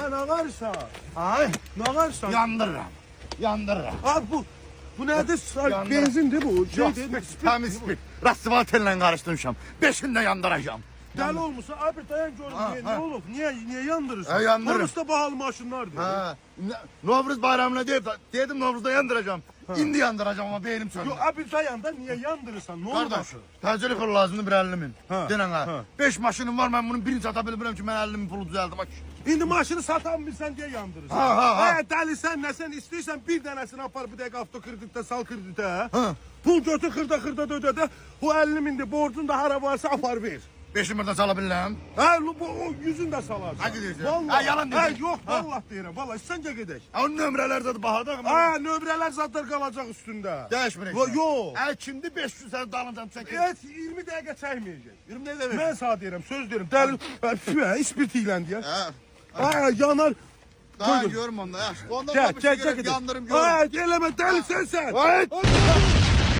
Sen ağarsan. Ay, Ağarsan. yandırıram. Yandırıram. Abi bu nedir? Yandır. Benzindir bu. Yok, Şeydir. temiz spit. Rastıvaltenle karıştırmışam. Beşinde yandıracağım. Deli olmuşsa abi dayan görün. Ne olur? Niye yandırırsın? Yandırırım. Orası da pahalı maşınlardır. Ha, Novruz bayramına dedim Novruz'da yandıracağım. İndi yandıracağım ama beynim söndü. Yok abi dayanda niye yandırırsan? Ne olur? Kardeş, təcili pul lazımdır bir 50 min. Ha, Denen ha. ha. 5 maşınım var, ben bunun birini sata bilmirəm ki, mən 50 min pulu düzəldim. İndi maşını satamırsan diye yandırırsan. Ha. Deli sen ne sen istiyorsan bir tanesini apar bir dakika avto kredite sal kredite. Ha. Pul götür kırda ödede. Bu 50 mindi borcun da hara varsa apar ver. 5'in birden sala bilirəm. O yüzün de salarsın. Hadi diyorsun. Vallahi. Ha, yalan diyorsun. Yok vallahi diyorum. Vallahi sence gidelim. Onun nömrələr zaten baharda. Nöbreler zaten kalacak üstünde. Değişmirək. Yok. Kimdi 500 sen dalıncan çekin. Evet 20 dakika çekmeyecek. 20 ne demek? Ben sana diyorum söz diyorum. Deli ispirtiyle diye. Ha. Yanar. Daha Koydum. görüm onda. Ondan Gel bir şey gel gerek, gel. yandırım görüm. Geleme deli sen. Hayır.